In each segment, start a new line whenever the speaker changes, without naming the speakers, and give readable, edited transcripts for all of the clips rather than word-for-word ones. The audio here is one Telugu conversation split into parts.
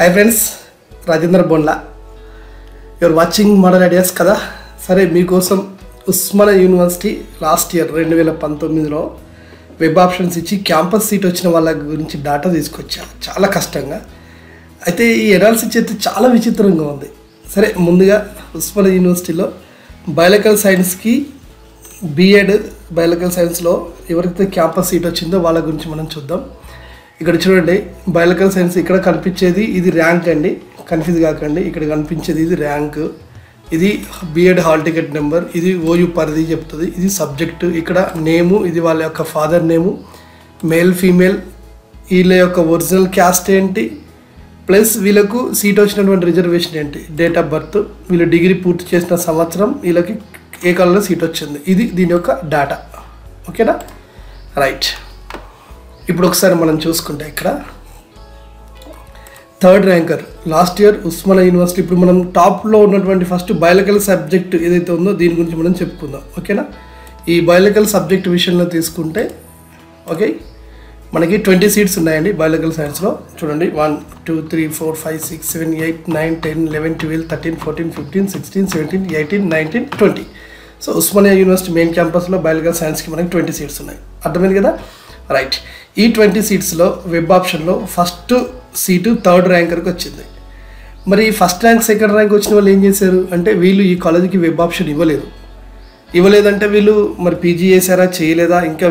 Hi friends, Rajendra Bonla. You're watching Model Ideas kada. Sare meekosam Usmania University last year 2019 లో వెబ్ ఆప్షన్స్ ఇచ్చి క్యాంపస్ సీట్ వచ్చిన వాళ్ళ గురించి డేటా తీసుకొచ్చా. చాలా కష్టంగా. అయితే ఈ అనాలిసిస్ అయితే చాలా విచిత్రంగా ఉంది. సరే ముందుగా ఉస్మానియా యూనివర్సిటీలో బయోలాజికల్ సైన్స్కి బీఎడ్ బయోలాజికల్ సైన్స్లో ఎవరికైతే క్యాంపస్ సీట్ వచ్చిందో వాళ్ళ గురించి మనం చూద్దాం. ఇక్కడ చూడండి, బయోలాజికల్ సైన్స్ ఇక్కడ కనిపించేది ఇది ర్యాంక్ అండి, కన్ఫ్యూజ్ కాకండి. ఇక్కడ కనిపించేది ఇది ర్యాంక్, ఇది బీఎడ్ హాల్ టికెట్ నెంబర్, ఇది ఓయూ పరిధి చెప్తుంది, ఇది సబ్జెక్టు, ఇక్కడ నేము, ఇది వాళ్ళ యొక్క ఫాదర్ నేము, మేల్ ఫీమేల్, వీళ్ళ యొక్క ఒరిజినల్ క్యాస్ట్ ఏంటి, ప్లస్ వీళ్ళకు సీట్ వచ్చినటువంటి రిజర్వేషన్ ఏంటి, డేట్ ఆఫ్ బర్త్, వీళ్ళు డిగ్రీ పూర్తి చేసిన సంవత్సరం, వీళ్ళకి ఏ కాలంలో సీట్ వచ్చింది, ఇది దీని యొక్క డేటా. ఓకేనా, రైట్. ఇప్పుడు ఒకసారి మనం చూసుకుంటే ఇక్కడ third ranker last year Osmania university. ఇప్పుడు మనం టాప్లో ఉన్నటువంటి ఫస్ట్ బయోలాజికల్ సబ్జెక్ట్ ఏదైతే ఉందో దీని గురించి మనం చెప్పుకుందాం. ఓకేనా, ఈ బయోలాజికల్ సబ్జెక్ట్ విషయంలో తీసుకుంటే ఓకే, మనకి 20 సీట్స్ ఉన్నాయండి బయోలాజికల్ సైన్స్లో. చూడండి, 1 2 3 4 5 6 7 8 9 10 11 12 13 14 15 16 17 18 19 20. సో ఉస్మానియా యూనివర్సిటీ మెయిన్ క్యాంపస్లో బయోలాజికల్ సైన్స్కి మనకి 20 సీట్స్ ఉన్నాయి. అర్థమైంది కదా, రైట్. ఈ 20 సీట్స్లో వెబ్ ఆప్షన్లో ఫస్ట్ సీటు థర్డ్ ర్యాంకర్కి వచ్చింది. మరి ఫస్ట్ ర్యాంక్ సెకండ్ ర్యాంక్ వచ్చిన వాళ్ళు ఏం చేశారు అంటే, వీళ్ళు ఈ కాలేజీకి వెబ్ ఆప్షన్ ఇవ్వలేదంటే వీళ్ళు మరి పీజీ చేశారా చేయలేదా, ఇంకా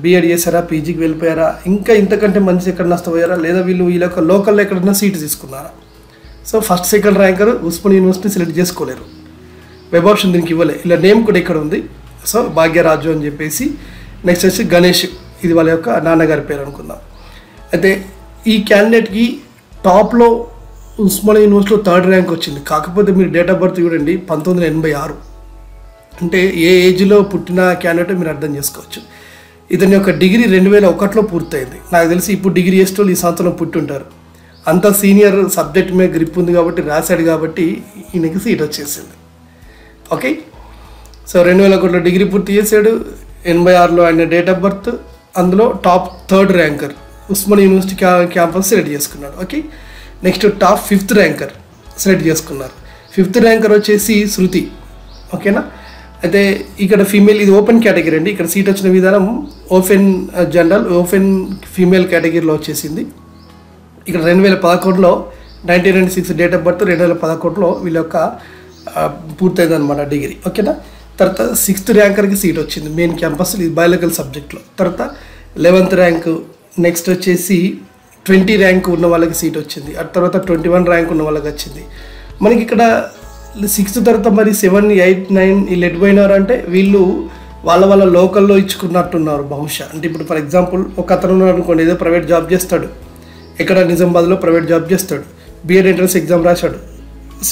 బీఎడ్ చేశారా, పీజీకి వెళ్ళిపోయారా, ఇంకా ఇంతకంటే మంచి ఎక్కడ నష్టపోయారా, లేదా వీళ్ళు వీళ్ళ లోకల్లో ఎక్కడైనా సీటు తీసుకున్నారా. So first second ranker Osmania university select చేసుకోలేరు, వెబ్ ఆప్షన్ దీనికి ఇవ్వలే. ఇలా నేమ్ కూడా ఇక్కడ ఉంది. సో భాగ్యరాజు అని చెప్పేసి. నెక్స్ట్ వచ్చి గణేష్, ఇది వాళ్ళ యొక్క నాన్నగారి పేరు అనుకుందాం. అయితే ఈ క్యాండిడేట్కి టాప్లో ఉస్మానియా యూనివర్సిటీలో థర్డ్ ర్యాంక్ వచ్చింది. కాకపోతే మీరు డేట్ ఆఫ్ బర్త్ చూడండి, 1986. అంటే ఏ ఏజ్లో పుట్టిన క్యాండిడేట్ మీరు అర్థం చేసుకోవచ్చు. ఇతని యొక్క డిగ్రీ 2001లో పూర్తయింది. నాకు తెలిసి ఇప్పుడు డిగ్రీ చేసేటోళ్ళు ఈ సంవత్సరం పుట్టి ఉంటారు. అంత సీనియర్ సబ్జెక్ట్ మీద గ్రిప్ ఉంది కాబట్టి రాశాడు, కాబట్టి ఈయనకి సీట్ వచ్చేసింది. ఓకే, సో 2001లో డిగ్రీ పూర్తి చేశాడు, 86లో ఆయన డేట్ ఆఫ్ బర్త్, అందులో top third ranker Osmania university campus select చేసుకున్నాడు. Okay, next top 5th ranker select చేసుకున్నారు. 5th ర్యాంకర్ వచ్చేసి శృతి. ఓకేనా, అయితే ఇక్కడ ఫీమేల్, ఇది ఓపెన్ కేటగిరీ అండి. ఇక్కడ సీట్ వచ్చిన విధానం ఓపెన్ జనరల్, ఓపెన్ ఫీమేల్ కేటగిరీలో వచ్చేసింది. ఇక్కడ 2011లో 1996 డేట్ ఆఫ్ బర్త్, 2011లో వీళ్ళ యొక్క పూర్తయింది అనమాట డిగ్రీ. ఓకేనా, తర్వాత 6th ర్యాంకర్కి సీట్ వచ్చింది మెయిన్ క్యాంపస్, ఇది బయోలాజికల్ సబ్జెక్ట్లో. తర్వాత 11th ర్యాంకు, నెక్స్ట్ వచ్చేసి 20 ర్యాంక్ ఉన్న వాళ్ళకి సీట్ వచ్చింది. ఆ తర్వాత 21 ర్యాంక్ ఉన్న వాళ్ళకి వచ్చింది. మనకి ఇక్కడ 6th తర్వాత మరి 7, 8, 9 వీళ్ళు ఎటుపోయినారు అంటే, వీళ్ళు వాళ్ళ లోకల్లో ఇచ్చుకున్నట్టున్నారు బహుశా. అంటే ఇప్పుడు ఫర్ ఎగ్జాంపుల్ ఒక అతను ఉన్నాడు అనుకోండి, ఏదో ప్రైవేట్ జాబ్ చేస్తాడు, ఇక్కడ నిజామాబాద్లో ప్రైవేట్ జాబ్ చేస్తాడు, బీఎడ్ ఎంట్రన్స్ ఎగ్జామ్ రాశాడు,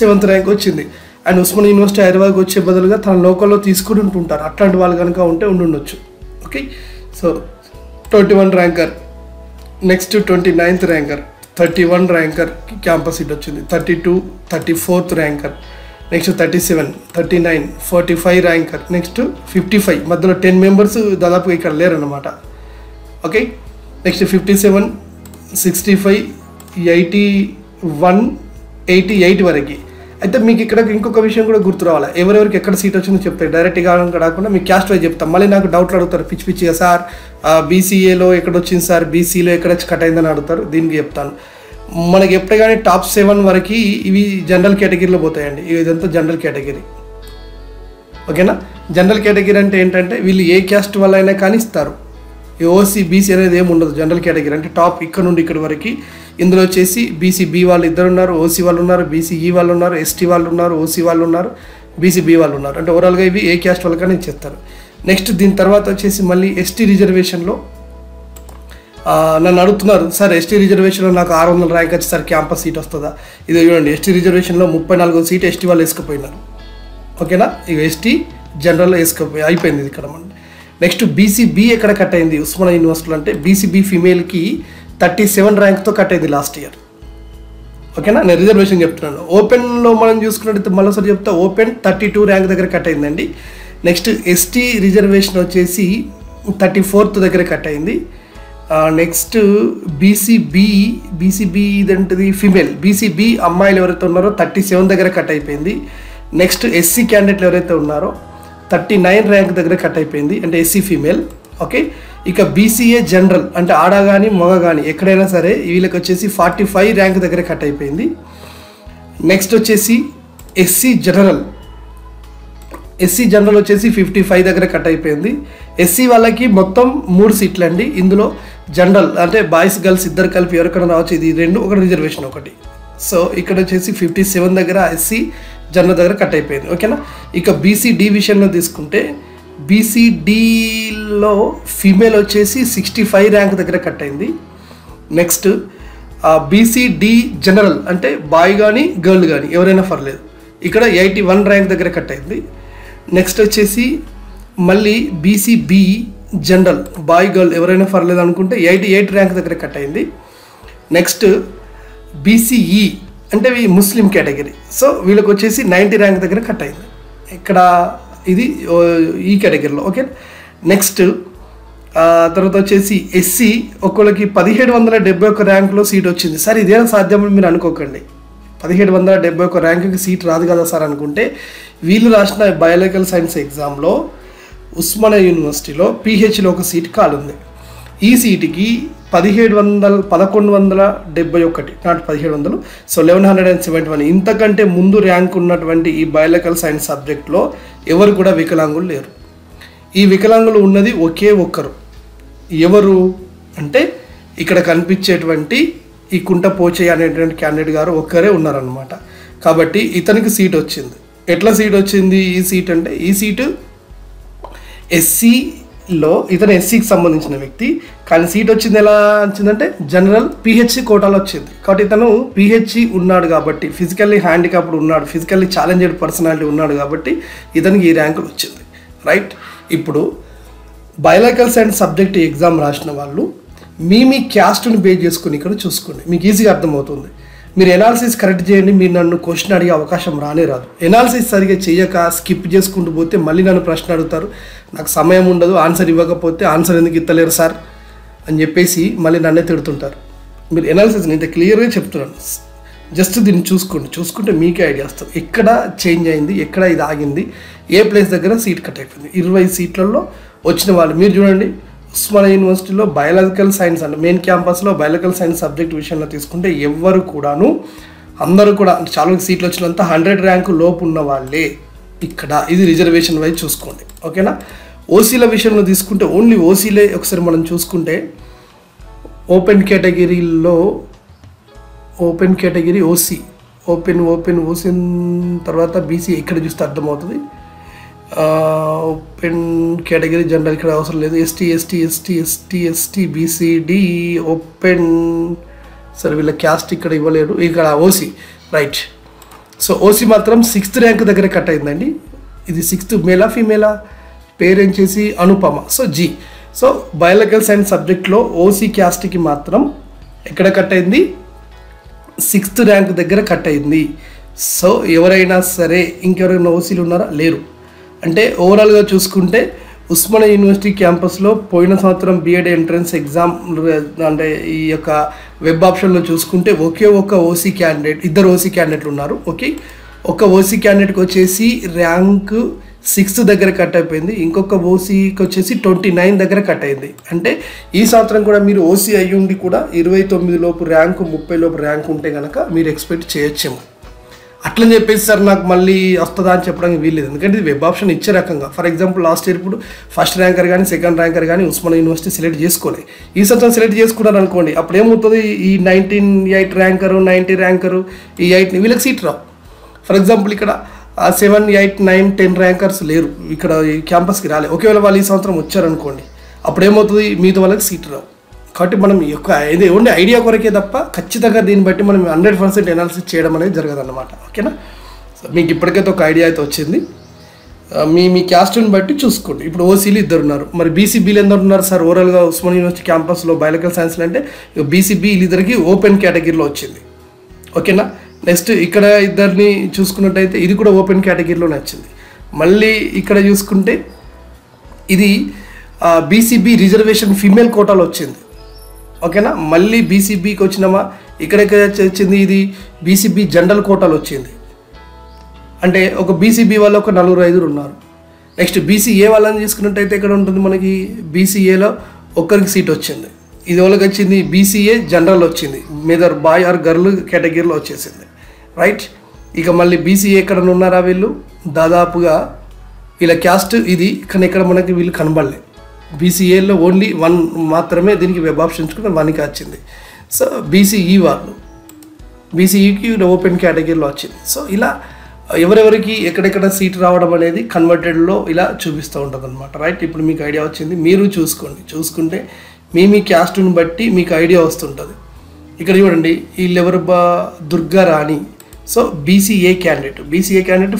7th ర్యాంక్ వచ్చింది. అండ్ ఉస్మానియా యూనివర్సిటీ హైదరాబాద్కి వచ్చే బదులుగా తన లోకల్లో తీసుకుని ఉంటుంటారు. అట్లాంటి వాళ్ళు కనుక ఉంటే ఉండొచ్చు. Okay, so 21 ranker, next 29th ranker, 31 ర్యాంకర్కి క్యాంపస్ సీట్ వచ్చింది. 32, 34th ranker, next 37, 39, 45 ranker, next 55. మధ్యలో 10 మెంబర్స్ దాదాపుగా ఇక్కడ లేరన్నమాట. ఓకే, నెక్స్ట్ 57, 65, 81, 88 వరకు. అయితే మీకు ఇక్కడ ఇంకొక విషయం కూడా గుర్తు రావాలి, ఎవరెవరికి ఎక్కడ సీట్ వచ్చిందో చెప్తారు. డైరెక్ట్గా కాకుండా మీకు క్యాస్ట్ వైజ్ చెప్తాం. మళ్ళీ నాకు డౌట్లు అడుగుతారు పిచ్చిగా, సార్ బీసీఏలో ఎక్కడ వచ్చింది సార్, బీసీలో ఎక్కడ కట్ అయిందని అడుగుతారు. దీనికి చెప్తాను. మనకి ఎప్పుడు కానీ టాప్ 7 వరకు ఇవి జనరల్ కేటగిరీలో పోతాయండి. ఇదంతా జనరల్ కేటగిరీ. ఓకేనా, జనరల్ కేటగిరీ అంటే ఏంటంటే వీళ్ళు ఏ క్యాస్ట్ వల్ల అయినా కానీ ఇస్తారు. ఓసీ బీసీ అనేది ఏమి ఉండదు. జనరల్ కేటగిరీ అంటే టాప్ ఇక్కడ నుండి ఇక్కడ వరకు. ఇందులో వచ్చేసి బీసీ బి వాళ్ళు 2 ఉన్నారు, ఓసీ వాళ్ళు ఉన్నారు, బీసీ ఈ వాళ్ళు ఉన్నారు, ఎస్టీ వాళ్ళు ఉన్నారు, ఓసీ వాళ్ళు ఉన్నారు, బీసీ బి వాళ్ళు ఉన్నారు. అంటే ఓవరాల్గా ఇవి ఏ క్యాస్ట్ వాళ్ళకైనా ఇచ్చేస్తారు. నెక్స్ట్ దీని తర్వాత వచ్చేసి మళ్ళీ ఎస్టీ రిజర్వేషన్లో నన్ను అడుగుతున్నారు, సార్ ఎస్టీ రిజర్వేషన్లో నాకు 600 ర్యాంక్ వచ్చి సార్ క్యాంపస్ సీట్ వస్తుందా. ఇది చూడండి, ఎస్టీ రిజర్వేషన్లో 34 సీట్ ఎస్టీ వాళ్ళు వేసుకుపోయినారు. ఓకేనా, ఇక ఎస్టీ జనరల్లో అయిపోయింది ఇది ఇక్కడ. నెక్స్ట్ బీసీబీ ఎక్కడ కట్ అయింది ఉస్మానియా యూనివర్సిటీలో అంటే, బీసీబీ ఫీమేల్కి 37 ర్యాంక్తో కట్ అయింది లాస్ట్ ఇయర్. ఓకేనా, నేను రిజర్వేషన్ చెప్తున్నాను. ఓపెన్లో మనం చూసుకున్నట్టయితే మరోసారి చెప్తా, ఓపెన్ 32 ర్యాంక్ దగ్గర కట్ అయిందండి. నెక్స్ట్ ఎస్టీ రిజర్వేషన్ వచ్చేసి 34th దగ్గర కట్ అయింది. నెక్స్ట్ బీసీబీ ఇదంటది ఫీమేల్. బీసీబీ అమ్మాయిలు ఎవరైతే ఉన్నారో 37 దగ్గర కట్ అయిపోయింది. నెక్స్ట్ ఎస్సీ క్యాండిడేట్లు ఎవరైతే ఉన్నారో 39 ర్యాంక్ దగ్గర కట్ అయిపోయింది, అంటే ఎస్సీ ఫీమేల్. ఓకే, ఇక బీసీఏ జనరల్ అంటే ఆడ కానీ మగ కానీ ఎక్కడైనా సరే వీళ్ళకి వచ్చేసి 45 ర్యాంక్ దగ్గర కట్ అయిపోయింది. నెక్స్ట్ వచ్చేసి ఎస్సీ జనరల్ వచ్చేసి 55 దగ్గర కట్ అయిపోయింది. ఎస్సీ వాళ్ళకి మొత్తం 3 సీట్లు అండి. ఇందులో జనరల్ అంటే బాయ్స్ గర్ల్స్ ఇద్దరు కలిపి ఎవరికైనా రావచ్చు, ఇది 2, ఒక రిజర్వేషన్ ఒకటి. సో ఇక్కడ వచ్చేసి 57 దగ్గర ఎస్సీ జనరల్ దగ్గర కట్ అయిపోయింది. ఓకేనా. ఇక బీసీడీ విషయంలో తీసుకుంటే బీసీడీలో ఫీమేల్ వచ్చేసి 65 ర్యాంక్ దగ్గర కట్ అయింది. నెక్స్ట్ బీసీడీ జనరల్ అంటే బాయ్ కానీ గర్ల్ కానీ ఎవరైనా పర్లేదు, ఇక్కడ 81 ర్యాంక్ దగ్గర కట్ అయింది. నెక్స్ట్ వచ్చేసి మళ్ళీ బీసీబీ జనరల్ బాయ్ గర్ల్ ఎవరైనా పర్లేదు అనుకుంటే 88 ర్యాంక్ దగ్గర కట్ అయింది. నెక్స్ట్ బీసీఈ అంటే ముస్లిం కేటగిరీ, సో వీళ్ళకి వచ్చేసి 90 ర్యాంక్ దగ్గర కట్ అయింది ఇక్కడ, ఇది ఈ కేటగిరీలో. ఓకే. నెక్స్ట్ తర్వాత వచ్చేసి ఎస్సీ ఒకళ్ళకి 1771 ర్యాంక్లో సీట్ వచ్చింది. సార్ ఇదేనా సాధ్యమని మీరు అనుకోకండి, 1771 ర్యాంకుకి సీట్ రాదు కదా సార్ అనుకుంటే, వీళ్ళు రాసిన బయాలజికల్ సైన్స్ ఎగ్జామ్లో ఉస్మానియా యూనివర్సిటీలో పీహెచ్లో ఒక సీట్ కాలుంది. ఈ సీటుకి 1171, నాట్ 1700, సో 1171, ఇంతకంటే ముందు ర్యాంక్ ఉన్నటువంటి ఈ బయాలజికల్ సైన్స్ సబ్జెక్ట్లో ఎవరు కూడా వికలాంగులు లేరు. ఈ వికలాంగులు ఉన్నది ఒకే ఒక్కరు. ఎవరు అంటే ఇక్కడ కనిపించేటువంటి ఈ కుంట పోచయ్య అనేటువంటి క్యాండిడేట్ గారు ఒక్కరే ఉన్నారనమాట. కాబట్టి ఇతనికి సీట్ వచ్చింది. ఎట్లా సీట్ వచ్చింది ఈ సీట్ అంటే, ఈ సీటు ఎస్సీలో ఇతను ఎస్సీకి సంబంధించిన వ్యక్తి, కానీ సీట్ వచ్చింది ఎలా వచ్చిందంటే జనరల్ పిహెచ్సి కోటాలో వచ్చింది. కాబట్టి ఇతను పిహెచ్సి ఉన్నాడు కాబట్టి, ఫిజికల్లీ హ్యాండిక్యాప్డ్ ఉన్నాడు, ఫిజికల్లీ ఛాలెంజ్డ్ పర్సనాలిటీ ఉన్నాడు కాబట్టి ఇతనికి ఈ ర్యాంకులు వచ్చింది. రైట్. ఇప్పుడు బయాలజికల్ సైన్స్ సబ్జెక్ట్ ఎగ్జామ్ రాసిన వాళ్ళు మీ క్యాస్ట్ని బేస్ చేసుకుని ఇక్కడ చూసుకోండి, మీకు ఈజీగా అర్థమవుతుంది. మీరు ఎనాలిసిస్ కరెక్ట్ చేయండి, మీరు నన్ను క్వశ్చన్ అడిగే అవకాశం రానే రాదు. ఎనాలిసిస్ సరిగ్గా చేయక స్కిప్ చేసుకుంటూ పోతే మళ్ళీ నన్ను ప్రశ్న అడుగుతారు, నాకు సమయం ఉండదు, ఆన్సర్ ఇవ్వకపోతే ఆన్సర్ ఎందుకు ఇస్తలేరు సార్ అని చెప్పేసి మళ్ళీ నన్నే తిడుతుంటారు. మీరు ఎనాలిసిస్ నేను క్లియర్గా చెప్తున్నాను, జస్ట్ దీన్ని చూసుకుంటే మీకే ఐడియా వస్తుంది ఎక్కడ చేంజ్ అయింది, ఎక్కడ ఇది ఆగింది, ఏ ప్లేస్ దగ్గర సీట్ కట్ అయిపోయింది. 20 సీట్లలో వచ్చిన వాళ్ళు మీరు చూడండి. ఉస్మానియా యూనివర్సిటీలో బయాలజికల్ సైన్స్ అంటే మెయిన్ క్యాంపస్లో బయాలజికల్ సైన్స్ సబ్జెక్ట్ విషయంలో తీసుకుంటే అందరూ కూడా చాలా సీట్లు వచ్చినంత 100 ర్యాంకు లోపు ఉన్న వాళ్ళే ఇక్కడ. ఇది రిజర్వేషన్ వైజ్ చూసుకోండి. ఓకేనా. ఓసీల విషయంలో తీసుకుంటే ఓన్లీ ఓసీలే ఒకసారి మనం చూసుకుంటే open category OC, open OC తర్వాత బీసీ ఇక్కడ చూస్తే అర్థమవుతుంది. ఓపెన్ కేటగిరీ జనరల్ ఇక్కడ అవసరం లేదు. ఎస్టీ బీసీడీ ఓపెన్, సరే వీళ్ళ క్యాస్ట్ ఇక్కడ ఇవ్వలేడు, ఇక్కడ ఓసీ. రైట్. సో ఓసీ మాత్రం 6th ర్యాంక్ దగ్గర కట్ అయిందండి. ఇది 6th మేలా ఫీమేలా, పేరు చేసి అనుపమ, సో జీ. సో బయాలజికల్ సైన్స్ సబ్జెక్ట్లో ఓసీ క్యాస్ట్కి మాత్రం ఎక్కడ కట్ అయింది, 6th ర్యాంక్ దగ్గర కట్ అయింది. సో ఎవరైనా సరే ఇంకెవరైనా ఓసీలు ఉన్నారా, లేరు. అంటే ఓవరాల్గా చూసుకుంటే ఉస్మానియా యూనివర్సిటీ క్యాంపస్లో పోయిన సంవత్సరం బీఎడ్ ఎంట్రన్స్ ఎగ్జామ్ అంటే ఈ యొక్క వెబ్ ఆప్షన్లో చూసుకుంటే ఒకే ఒక ఓసీ క్యాండిడేట్, ఇద్దరు ఓసీ క్యాండిడేట్లు ఉన్నారు. ఓకే, ఒక ఓసీ క్యాండిడేట్కి వచ్చేసి ర్యాంకు 6th దగ్గర కట్ అయిపోయింది, ఇంకొక ఓసీకి వచ్చేసి 29 దగ్గర కట్ అయింది. అంటే ఈ సంవత్సరం కూడా మీరు ఓసీ అయ్యుండి కూడా 29 లోపు ర్యాంకు 30 లోపు ర్యాంకు ఉంటే కనుక మీరు ఎక్స్పెక్ట్ చేయొచ్చేమో. అట్లని చెప్పేసి సార్ నాకు మళ్ళీ వస్తుందా అని చెప్పడానికి వీల్లేదు, ఎందుకంటే ఇది వెబ్ ఆప్షన్ ఇచ్చే రకంగా. ఫర్ ఎగ్జాంపుల్ లాస్ట్ ఇయర్ ఇప్పుడు ఫస్ట్ ర్యాంకర్ కానీ సెకండ్ ర్యాంకర్ కానీ ఉస్మానియా యూనివర్సిటీ సెలెక్ట్ చేసుకోలేదు. ఈ సంవత్సరం సెలెక్ట్ చేసుకున్నారు అనుకోండి, అప్పుడు ఏమవుతుంది, ఈ 98 ర్యాంకరు 90 ర్యాంకరు ఈ 8 వీళ్ళకి సీట్ రావు. ఫర్ ఎగ్జాంపుల్ ఇక్కడ 7, 8, 9, 10 ర్యాంకర్స్ లేరు, ఇక్కడ ఈ క్యాంపస్కి రాలేదు. ఒకవేళ వాళ్ళు ఈ సంవత్సరం వచ్చారనుకోండి, అప్పుడు ఏమవుతుంది, మిగతా వాళ్ళకి సీట్ రావు. కాబట్టి మనం ఈ యొక్క ఇది ఓన్లీ ఐడియా కొరకే తప్ప ఖచ్చితంగా దీన్ని బట్టి మనం 100% ఎనాలిసిస్ చేయడం అనేది జరగదు అన్నమాట. ఓకేనా. సో మీకు ఇప్పటికైతే ఒక ఐడియా అయితే వచ్చింది. మీ క్యాస్ట్ని బట్టి చూసుకోండి. ఇప్పుడు ఓసీలు 2 ఉన్నారు, మరి బీసీబీలు ఎందరు ఉన్నారు సార్ ఓవరాల్గా ఉస్మానియా యూనివర్సిటీ క్యాంపస్లో బయాలజికల్ సైన్స్లో అంటే బీసీబీ వీళ్ళిద్దరికి ఓపెన్ కేటగిరీలో వచ్చింది. ఓకేనా. నెక్స్ట్ ఇక్కడ ఇద్దరిని చూసుకున్నట్టయితే ఇది కూడా ఓపెన్ కేటగిరీలోనే వచ్చింది. మళ్ళీ ఇక్కడ చూసుకుంటే ఇది బీసీబీ రిజర్వేషన్ ఫీమేల్ కోటాలో వచ్చింది. ఓకేనా. మళ్ళీ బీసీబీకి వచ్చినామా, ఇక్కడెక్కడ వచ్చింది, ఇది బీసీబీ జనరల్ కోటాలో వచ్చింది. అంటే ఒక బీసీబీ వాళ్ళు ఒక 4-5 ఉన్నారు. నెక్స్ట్ బీసీఏ వాళ్ళని తీసుకున్నట్టయితే ఇక్కడ ఉంటుంది మనకి, బీసీఏలో ఒక్కరికి సీట్ వచ్చింది. ఇది వాళ్ళకి వచ్చింది బీసీఏ జనరల్ వచ్చింది, మీదర్ బాయ్ ఆర్ గర్ల్ కేటగిరీలో వచ్చేసింది, రైట్. ఇక మళ్ళీ బీసీఏ ఎక్కడ ఉన్నారా వీళ్ళు, దాదాపుగా వీళ్ళ క్యాస్ట్ ఇది, కానీ ఇక్కడ మనకి వీళ్ళు కనబడలే. బీసీఏలో ఓన్లీ 1 మాత్రమే దీనికి వెబ్ ఆప్షన్స్ కూడా 1కి వచ్చింది. సో బీసీఈ వాళ్ళు, బీసీఈకి ఓపెన్ కేటగిరీలో వచ్చింది. సో ఇలా ఎవరెవరికి ఎక్కడెక్కడ సీట్ రావడం అనేది కన్వర్టెడ్లో ఇలా చూపిస్తూ ఉంటుంది అనమాట, రైట్. ఇప్పుడు మీకు ఐడియా వచ్చింది, మీరు చూసుకుంటే మీ క్యాస్ట్ని బట్టి మీకు ఐడియా వస్తుంటుంది. ఇక్కడ చూడండి, వీళ్ళెవరు, దుర్గా రాణి. సో బీసీఏ క్యాండిడేట్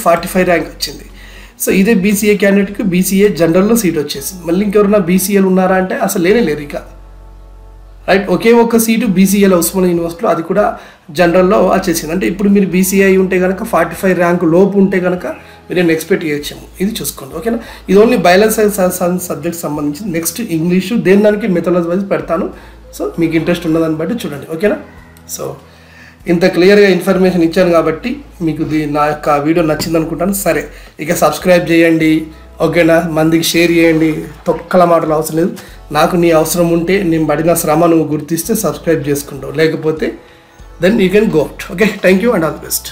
45 ర్యాంక్ వచ్చింది. సో ఇదే బీసీఏ క్యాండిడేట్కి బీసీఏ జనరల్లో సీట్ వచ్చేసింది. మళ్ళీ ఇంకెవరైనా బీసీఏలు ఉన్నారా అంటే అసలు లేరు ఇక, రైట్. ఒకే ఒక్క సీటు బీసీఏలో ఉస్మానియా యూనివర్సిటీలో, అది కూడా జనరల్లో వచ్చేసింది. అంటే ఇప్పుడు మీరు బీసీఐ ఉంటే కనుక 45 ర్యాంకు లోపు ఉంటే కనుక మీరు నేను ఎక్స్పెక్ట్ చేయొచ్చాము. ఇది చూసుకోండి, ఓకేనా. ఇది ఓన్లీ బయాలజీ సబ్జెక్ట్ సంబంధించి. నెక్స్ట్ ఇంగ్లీషు దానికి మెథడాలజీ వైజ్ పెడతాను. సో మీకు ఇంట్రెస్ట్ ఉన్నదాన్ని బట్టి చూడండి, ఓకేనా. సో ఇంత క్లియర్గా ఇన్ఫర్మేషన్ ఇచ్చాను కాబట్టి మీకు నా యొక్క వీడియో నచ్చింది అనుకుంటాను. సరే, ఇక సబ్స్క్రైబ్ చేయండి, ఓకేనా. మందికి షేర్ చేయండి, తొక్కల మాటలు అవసరం లేదు. నాకు నీ అవసరం ఉంటే, నేను పడిన శ్రమ నువ్వు గుర్తిస్తే సబ్స్క్రైబ్ చేసుకుంటావు, లేకపోతే then you can go out. Okay, thank you and all the best.